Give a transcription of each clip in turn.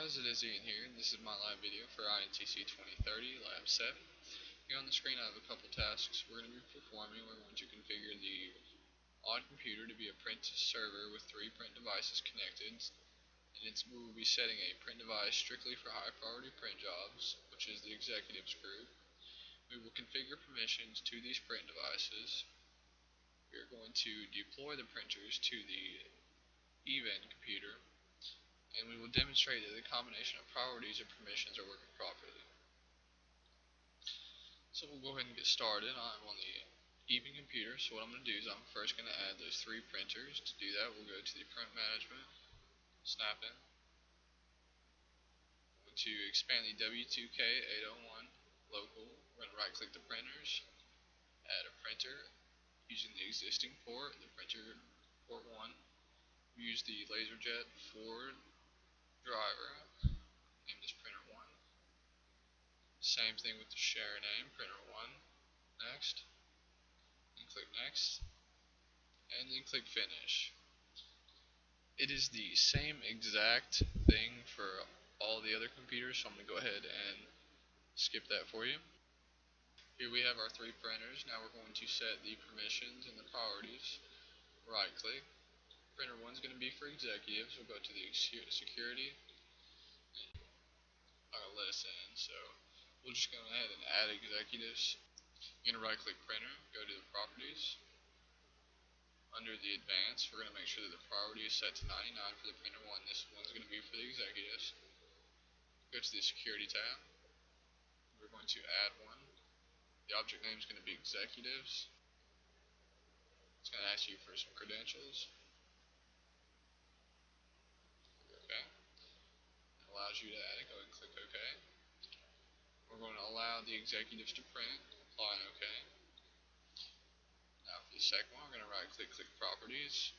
guys, it is Ian here, and this is my live video for INTC 2030 Lab 7. Here on the screen I have a couple tasks we're going to be performing. We're going to configure the odd computer to be a print server with 3 print devices connected, and we will be setting a print device strictly for high priority print jobs, which is the executives group. We will configure permissions to these print devices. We are going to deploy the printers to the event computer, and we will demonstrate that the combination of priorities and permissions are working properly. So we'll go ahead and get started. I'm on the event computer, so what I'm going to do is I'm first going to add those 3 printers. To do that, we'll go to the print management, snap in. I'm going to expand the W2K 801 local. We're going to right click the printers, add a printer using the existing port, the printer port 1. We use the LaserJet Ford driver, name this printer 1. Same thing with the share name, printer 1. Next, and click next, and then click finish. It is the same exact thing for all the other computers, so I'm going to go ahead and skip that for you. Here we have our 3 printers. Now we're going to set the permissions and the priorities. Right click. Printer 1 is going to be for executives. We'll go to the security. I'm going to let us in, so we'll just go ahead and add executives. You're going to right click printer, go to the properties. Under the advanced, we're going to make sure that the priority is set to 99 for the printer 1. This one's going to be for the executives. Go to the security tab. We're going to add one. The object name is going to be executives. It's going to ask you for some credentials. Okay. It allows you to add it. Go ahead and click OK. We're going to allow the executives to print. Apply and OK. Now for the second one, we're going to right click, click properties.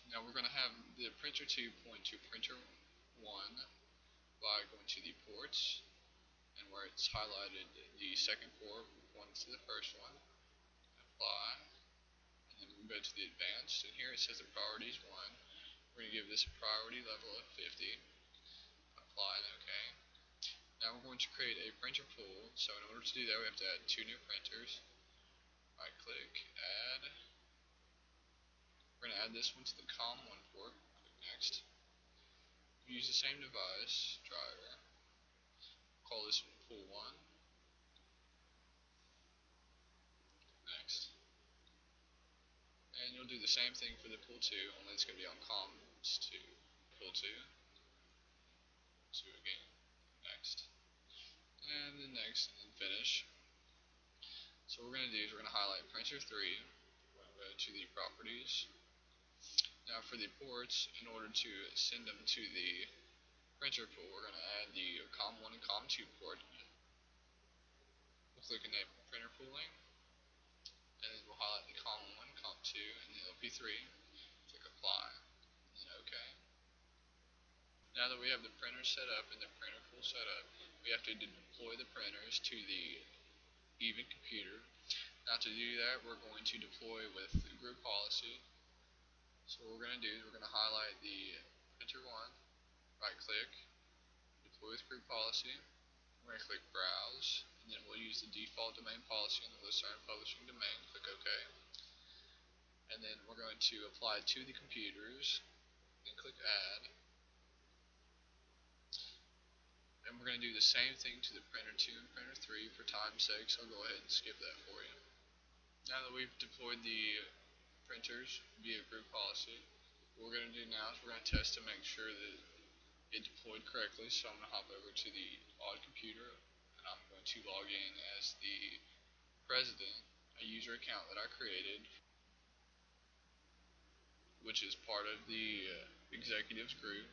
Now we're going to have the printer 2 point to printer 1 by going to the ports, and where it's highlighted the second port, point to the first one, apply, and then we go to the advanced, and here it says the priority is 1. We're going to give this a priority level of 50, apply and OK. Now we're going to create a printer pool, so in order to do that we have to add 2 new printers. Right click, add. We're going to add this one to the COM1 port, click next. We use the same device, driver, call this one pool 1, next. And you'll do the same thing for the pool 2, only it's going to be on COMS 2, pool 2, 2 again, next, and then next, and then finish. So what we're going to do is we're going to highlight printer 3, we're going to go to the properties. Now for the ports, in order to send them to the printer pool, we're going to add the COM1 and COM2 port. We'll click enable printer pooling, and then we'll highlight the COM1, COM2, and the LP3, click apply, and then OK. Now that we have the printer set up and the printer pool set up, we have to deploy the printers to the event computer. Now to do that, we're going to deploy with the group policy. So what we're going to do is we're going to highlight the printer 1, right click, deploy with group policy. We're going to click browse, and then we'll use the default domain policy on the list and publishing domain, click OK. And then we're going to apply it to the computers, then click add. And we're going to do the same thing to the printer 2 and printer 3 for time's sake, so I'll go ahead and skip that for you. Now that we've deployed the printers via group policy, what we're going to do now is we're going to test to make sure that it deployed correctly. So I'm going to hop over to the odd computer, and I'm going to log in as the president, a user account that I created, which is part of the executives group.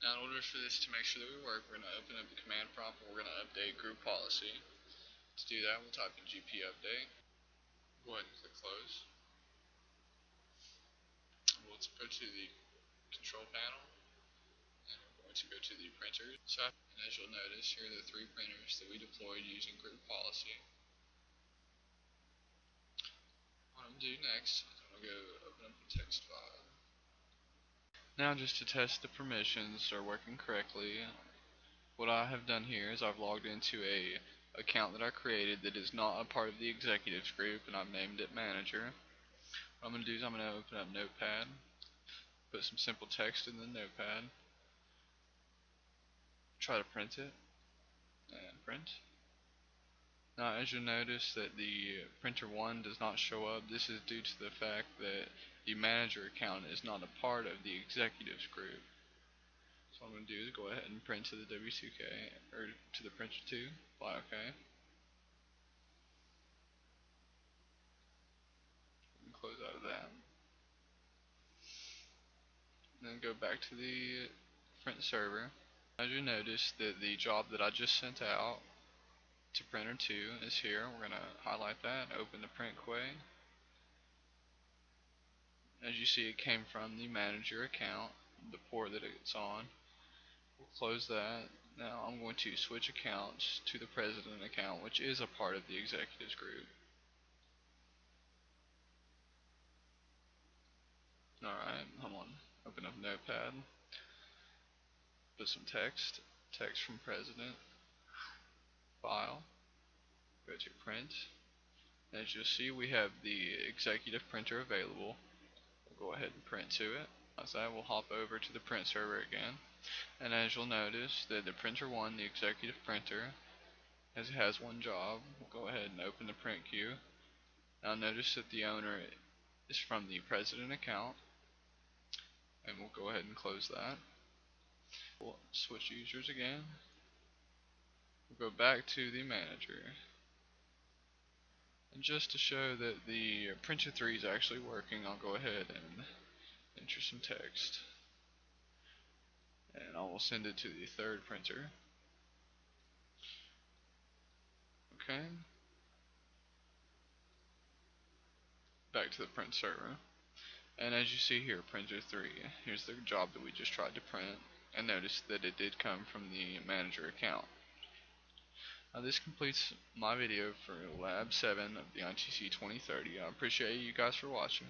Now in order for this to make sure that we work, we're going to open up the command prompt and we're going to update group policy. To do that, we'll type in GP update. Go ahead and click close. Let's go to the control panel, and we're going to go to the printers. So, and as you'll notice, here are the 3 printers that we deployed using group policy. What I'm going to do next is I'm going to go open up the text file. Now, just to test the permissions are working correctly, what I have done here is I've logged into a account that I created that is not a part of the executives group, and I've named it manager. What I'm going to do is I'm going to open up Notepad, put some simple text in the Notepad, try to print it, and print. Now, as you'll notice that the printer 1 does not show up, this is due to the fact that the manager account is not a part of the executives group. So what I'm going to do is go ahead and print to the W2K, or to the printer 2, apply OK, and close out of that. And then go back to the print server. As you notice that the job that I just sent out to printer 2 is here. We're going to highlight that, open the print queue. As you see, it came from the manager account, the port that it's on. We'll close that. Now I'm going to switch accounts to the president account, which is a part of the executives group. Alright, I'm on. Open up Notepad. Put some text. Text from president. File. Go to print. As you'll see, we have the executive printer available. We'll go ahead and print to it. As that, we'll hop over to the print server again. And as you'll notice that the printer 1, the executive printer, as it has one job, we'll go ahead and open the print queue. Now notice that the owner is from the president account, and we'll go ahead and close that. We'll switch users again. We'll go back to the manager. And just to show that the printer 3 is actually working, I'll go ahead and enter some text. And I will send it to the third printer. Okay. Back to the print server. And as you see here, printer 3, here's the job that we just tried to print. And notice that it did come from the manager account. Now this completes my video for Lab 7 of the INTC 2030. I appreciate you guys for watching.